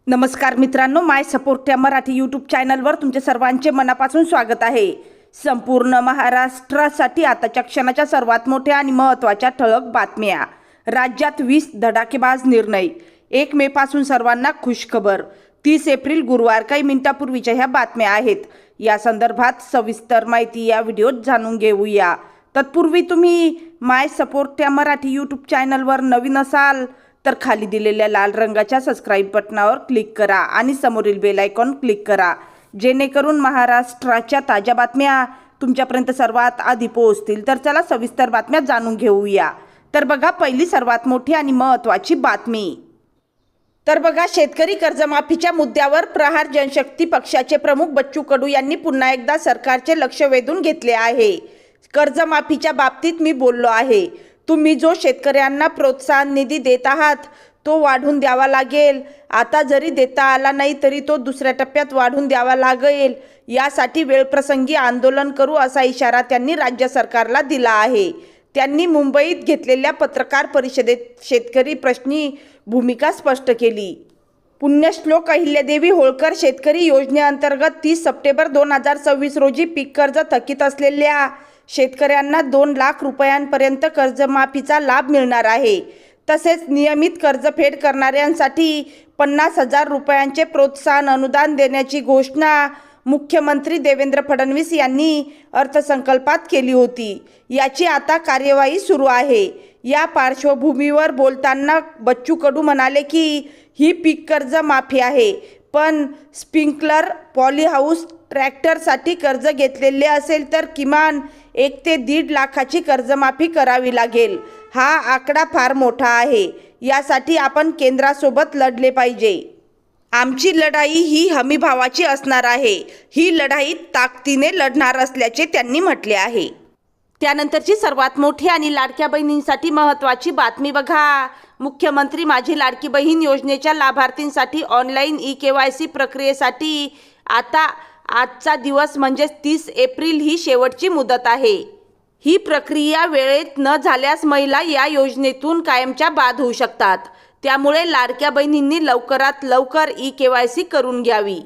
नमस्कार मित्रांनो, माय सपोर्ट या मराठी यूट्यूब चॅनलवर तुमचे सर्वांचे मनापासून स्वागत आहे। संपूर्ण महाराष्ट्रासाठी आताच्या क्षणाच्या सर्वात मोठ्या आणि महत्त्वाच्या ठळक बातम्या। राज्यात 20 धडाकेबाज निर्णय। 1 मे पासून सर्वांना खुशखबर। 30 एप्रिल गुरुवार। काही मिनिटांपूर्वीच्या ह्या बातम्या आहेत। या संदर्भात सविस्तर माहिती या व्हिडिओत जाणून घेऊया। तत्पूर्वी तुम्ही माय सपोर्ट या मराठी यूट्यूब चॅनलवर नवीन असाल तर खाली दिलेल्या लाल रंगाच्या सबस्क्राइब बटनावर क्लिक करा आणि समोरील बेल आयकॉन क्लिक करा, जेणेकरून महाराष्ट्राच्या ताज्या बातम्या तुमच्यापर्यंत सर्वात आधी पोहोचतील। तर चला सविस्तर बातम्या जाणून घेऊया। तर बघा, पहिली सर्वात मोठी आणि महत्त्वाची बातमी। तर बघा, शेतकरी कर्जमाफीच्या मुद्द्यावर प्रहार जनशक्ती पक्षाचे प्रमुख बच्चू कडू यांनी पुन्हा एकदा सरकारचे लक्ष वेधून घेतले आहे। कर्जमाफीच्या बाबतीत मी बोललो आहे, तुम्ही जो शेतकऱ्यांना प्रोत्साहन निधी देत आहात तो वाढवून द्यावा लागेल। आता जरी देता आला नाही तरी तो दुसऱ्या टप्प्यात वाढवून द्यावा लागेल। यासाठी वेळप्रसंगी आंदोलन करू असा इशारा त्यांनी राज्य सरकारला दिला आहे। त्यांनी मुंबईत घेतलेल्या पत्रकार परिषदेत शेतकरी प्रश्नी भूमिका स्पष्ट केली। पुण्यश्लोक अहिल्यादेवी होळकर शेतकरी योजनेअंतर्गत 30 सप्टेंबर 2026 रोजी पीक कर्ज थकीत असलेल्या शेतकऱ्यांना 2 लाख रुपयांपर्यंत कर्जमाफीचा लाभ मिळणार आहे। तसेच नियमित कर्जफेड करणाऱ्यांसाठी 50,000 रुपयांचे प्रोत्साहन अनुदान देण्याची घोषणा मुख्यमंत्री देवेंद्र फडणवीस यांनी अर्थसंकल्पात केली होती। याची आता कार्यवाही सुरू आहे। या पार्श्वभूमीवर बोलताना बच्चू कडू म्हणाले की ही पीक कर्ज माफी आहे, पण स्प्रिंकलर, पॉलीहाऊस, ट्रॅक्टरसाठी कर्ज घेतलेले असेल तर किमान 1 ते 1.5 लाखाची कर्जमाफी करावी लागेल। हा आकडा फार मोठा आहे। यासाठी आपण केंद्रासोबत लढले पाहिजे। आमची लढाई ही हमीभावाची असणार आहे। ही लढाई ताकदीने लढणार असल्याचे त्यांनी म्हटले आहे। त्यानंतरची सर्वात मोठी आणि लाडक्या बहिणींसाठी महत्त्वाची बातमी बघा। मुख्यमंत्री माझी लाडकी बहीण योजनेच्या लाभार्थींसाठी ऑनलाईन ई-KYC प्रक्रियेसाठी आता आजचा दिवस म्हणजे 30 एप्रिल ही शेवटची मुदत आहे। ही प्रक्रिया वेळेत न झाल्यास महिला या योजनेतून कायमच्या बाद होऊ शकतात। त्यामुळे लाडक्या बहिणींनी लवकरात लवकर ई-KYC करून घ्यावी।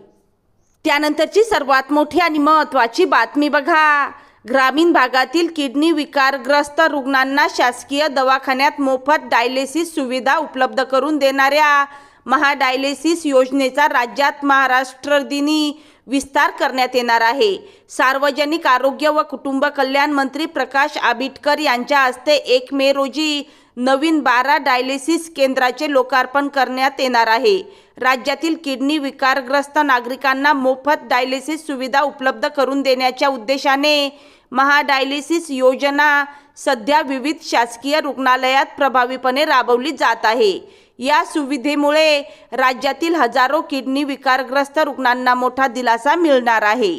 त्यानंतरची सर्वात मोठी आणि महत्त्वाची बातमी बघा। ग्रामीण भागातील किडनी विकारग्रस्त रुग्णांना शासकीय दवाखान्यात मोफत डायलिसिस सुविधा उपलब्ध करून देणाऱ्या महाडायलिसिस योजनेचा राज्यात महाराष्ट्र दिनी विस्तार करण्यात येणार आहे। सार्वजनिक आरोग्य व कुटुंब कल्याण मंत्री प्रकाश आंबेडकर यांच्या हस्ते 1 मे रोजी नवीन 12 डायलिसिस केंद्राचे लोकार्पण करण्यात येणार आहे। राज्यातील किडनी विकारग्रस्त नागरिकांना मोफत डायलिसिस सुविधा उपलब्ध करून देण्याच्या उद्देशाने महाडायलिसिस योजना सध्या विविध शासकीय रुग्णालयात प्रभावीपणे राबवली जात आहे। या सुविधेमुळे राज्यातील हजारो किडनी विकारग्रस्त रुग्णांना मोठा दिलासा मिळणार आहे।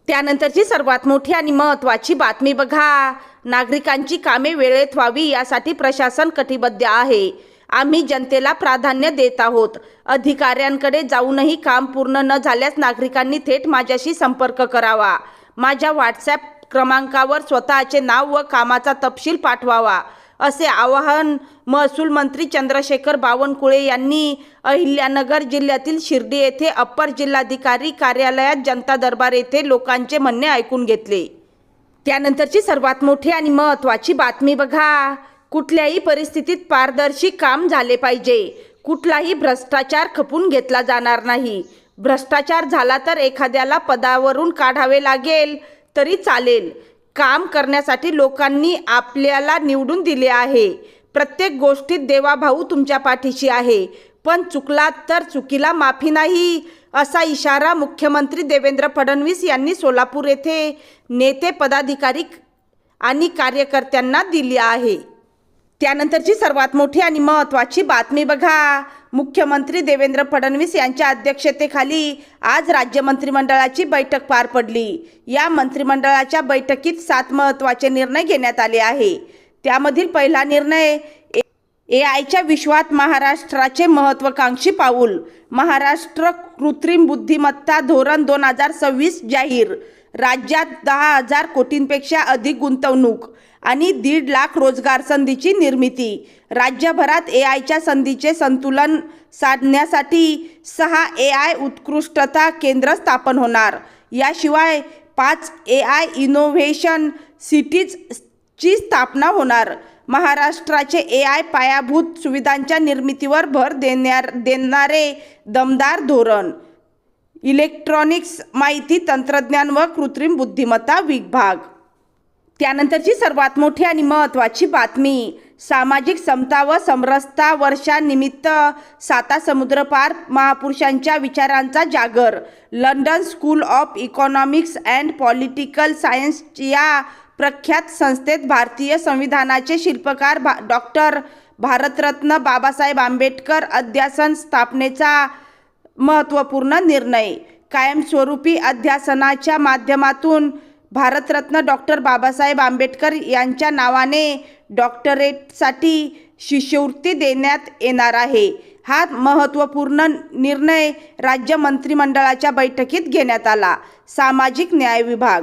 त्यानंतरची सर्वात मोठी आणि महत्त्वाची बातमी बघा। नागरिकांची कामे वेळेत व्हावी यासाठी प्रशासन कटिबद्ध आहे। आम्ही जनतेला प्राधान्य देत आहोत। अधिकाऱ्यांकडे जाऊनही काम पूर्ण न झाल्यास नागरिकांनी थेट माझ्याशी संपर्क करावा। माझ्या व्हॉट्सॲप क्रमांकावर स्वतःचे नाव व कामाचा तपशील पाठवावा, असे आवाहन महसूल मंत्री चंद्रशेखर बावनकुळे यांनी अहिल्यानगर जिल्ह्यातील शिर्डी येथे अप्पर जिल्हाधिकारी कार्यालयात जनता दरबार येथे लोकांचे म्हणणे ऐकून घेतले। त्यानंतरची सर्वात मोठी आणि महत्त्वाची बातमी बघा। कुठल्याही परिस्थितीत पारदर्शी काम झाले पाहिजे। कुठलाही भ्रष्टाचार खपून घेतला जाणार नाही। भ्रष्टाचार झाला तर एखाद्याला पदावरून काढावे लागेल तरी चालेल। काम करण्यासाठी लोकांनी आपल्याला निवडून दिले आहे। प्रत्येक गोष्टीत देवाभाऊ तुमच्या पाठीशी आहे, पण चुकलात तर चुकीला माफी नाही, असा इशारा मुख्यमंत्री देवेंद्र फडणवीस यांनी सोलापूर येथे नेते, पदाधिकारी आणि कार्यकर्त्यांना दिली आहे। त्यानंतरची सर्वात मोठी आणि महत्त्वाची बातमी बघा। मुख्यमंत्री देवेंद्र फडणवीस यांच्या अध्यक्षतेखाली आज राज्य मंत्रिमंडळाची बैठक पार पडली। या मंत्रिमंडळाच्या बैठकीत 7 महत्त्वाचे निर्णय घेण्यात आले आहे। त्यामधील पहिला निर्णय AI विश्वात महाराष्ट्राचे महत्त्वाकांक्षी पाऊल। महाराष्ट्र कृत्रिम बुद्धिमत्ता धोरण 2026 जाहीर। राज्यात 10,000 कोटींपेक्षा अधिक गुंतवणूक आणि 1.5 लाख रोजगार संधीची निर्मिती। राज्यभरात AIच्या संधीचे संतुलन साधण्यासाठी 6 AI उत्कृष्टता केंद्र स्थापन होणार. याशिवाय 5 AI इनोव्हेशन सिटीजची स्थापना होणार. महाराष्ट्राचे AI पायाभूत सुविधांच्या निर्मितीवर भर देणारे दमदार धोरण. इलेक्ट्रॉनिक्स, माहिती तंत्रज्ञान व कृत्रिम बुद्धिमत्ता विभाग. त्यानंतरची सर्वात मोठी आणि महत्त्वाची बातमी. सामाजिक समता व समरसता वर्षानिमित्त 7 समुद्रपार महापुरुषांच्या विचारांचा जागर. London school of economics and political science या प्रख्यात संस्थेत भारतीय संविधानाचे शिल्पकार डॉक्टर भारतरत्न बाबासाहेब आंबेडकर अध्यासन स्थापनेचा महत्त्वपूर्ण निर्णय. कायमस्वरूपी अध्यासनाच्या माध्यमातून भारतरत्न डॉक्टर बाबासाहेब आंबेडकर यांच्या नावाने डॉक्टरेटसाठी शिष्यवृत्ती देण्यात येणार आहे. हा महत्त्वपूर्ण निर्णय राज्य मंत्रिमंडळाच्या बैठकीत घेण्यात आला. सामाजिक न्याय विभाग.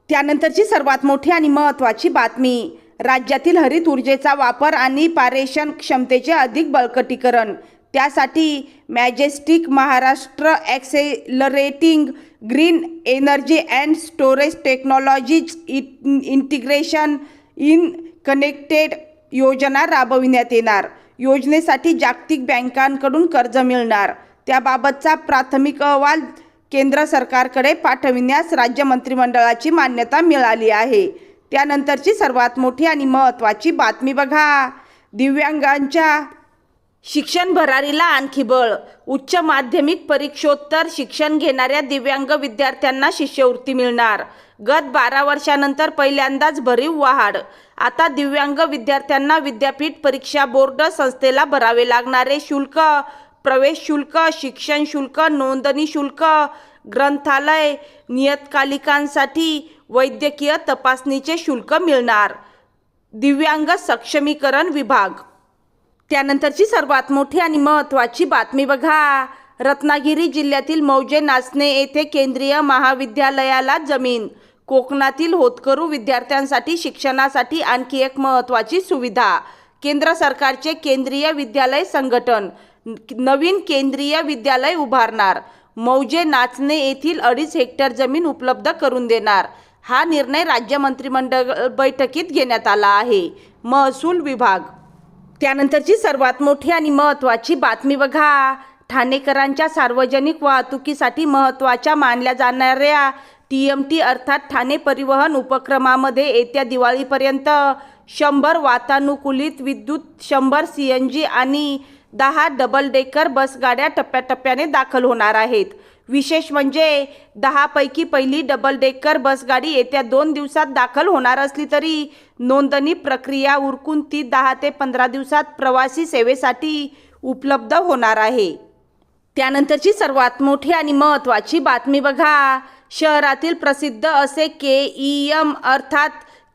त्यानंतरची सर्वात मोठी आणि महत्त्वाची बातमी. राज्यातील हरित ऊर्जेचा वापर आणि पारेषण क्षमतेचे अधिक बळकटीकरण. त्यासाठी majestic Maharashtra accelerating green energy and storage technologies integration in connected योजना राबविण्यात येणार. योजनेसाठी जागतिक बँकांकडून कर्ज मिळणार. त्याबाबतचा प्राथमिक अहवाल केंद्र सरकारकडे पाठविण्यास राज्य मंत्रिमंडळाची मान्यता मिळाली आहे. त्यानंतरची सर्वात मोठी आणि महत्त्वाची बातमी बघा. दिव्यांगांच्या शिक्षण भरारीला आणखी बळ. उच्च माध्यमिक परीक्षोत्तर शिक्षण घेणाऱ्या दिव्यांग विद्यार्थ्यांना शिष्यवृत्ती मिळणार. गत 12 वर्षानंतर पहिल्यांदाच भरीव वाढ. आता दिव्यांग विद्यार्थ्यांना विद्यापीठ परीक्षा बोर्ड संस्थेला भरावे लागणारे शुल्क, प्रवेश शुल्क, शिक्षण शुल्क, नोंदणी शुल्क, ग्रंथालय, नियतकालिकांसाठी वैद्यकीय तपासणीचे शुल्क मिळणार. दिव्यांग सक्षमीकरण विभाग. त्यानंतरची सर्वात मोठी आणि महत्त्वाची बातमी बघा. रत्नागिरी जिल्ह्यातील मौजे नाचणे येथे केंद्रीय महाविद्यालयाला जमीन. कोकणातील होतकरू विद्यार्थ्यांसाठी शिक्षणासाठी आणखी एक महत्त्वाची सुविधा. केंद्र सरकारचे केंद्रीय विद्यालय संघटन नवीन केंद्रीय विद्यालय उभारणार. मौजे नाचणे येथील 2.5 हेक्टर जमीन उपलब्ध करून देणार. हा निर्णय राज्य मंत्रिमंडळ बैठकीत घेण्यात आला आहे. महसूल विभाग. त्यानंतरची सर्वात मोठी आणि महत्त्वाची बातमी बघा. ठाणेकरांच्या सार्वजनिक वाहतुकीसाठी महत्त्वाच्या मानल्या जाणाऱ्या TMT अर्थात ठाणे परिवहन उपक्रमामध्ये येत्या दिवाळीपर्यंत 100 वातानुकूलित विद्युत, 100 CNG आणि 10 डबल डेकर बसगाड्या टप्प्याटप्प्याने दाखल होणार आहेत. विशेष म्हणजे 10 पैकी पहिली डबल डेकर बसगाडी येत्या 2 दिवसात दाखल होणार असली तरी नोंदणी प्रक्रिया उरकून ती 10 ते 15 दिवसात प्रवासी सेवेसाठी उपलब्ध होणार आहे. त्यानंतरची सर्वात मोठी आणि महत्त्वाची बातमी बघा. शहरातील प्रसिद्ध असे KEM अर्थात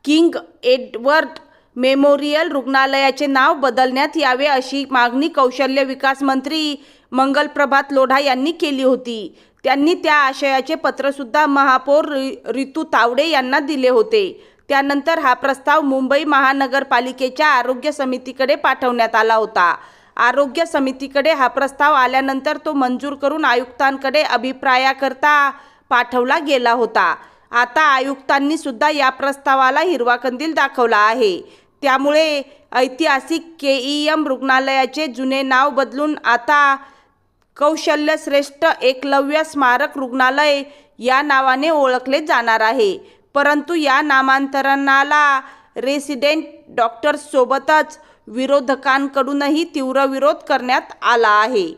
किंग एडवर्ड मेमोरियल रुग्णालयाचे नाव बदलण्यात यावे अशी मागणी कौशल्य विकास मंत्री मंगलप्रभात लोढा यांनी केली होती. त्यांनी त्या आशयाचे पत्रसुद्धा महापौर रितू तावडे यांना दिले होते. त्यानंतर हा प्रस्ताव मुंबई महानगरपालिकेच्या आरोग्य समितीकडे पाठवण्यात आला होता. आरोग्य समितीकडे हा प्रस्ताव आल्यानंतर तो मंजूर करून आयुक्तांकडे अभिप्रायाकरता पाठवला गेला होता. आता आयुक्तांनी सुद्धा या प्रस्तावाला हिरवा कंदील दाखवला आहे. त्यामुळे ऐतिहासिक KEM रुग्णालयाचे जुने नाव बदलून आता कौशल्यश्रेष्ठ एकलव्य स्मारक रुग्णालय या नावाने ओळखले जाणार आहे. परंतु या नामांतरणाला रेसिडेंट डॉक्टर्ससोबतच विरोधकांकडूनही तीव्र विरोध करण्यात आला आहे.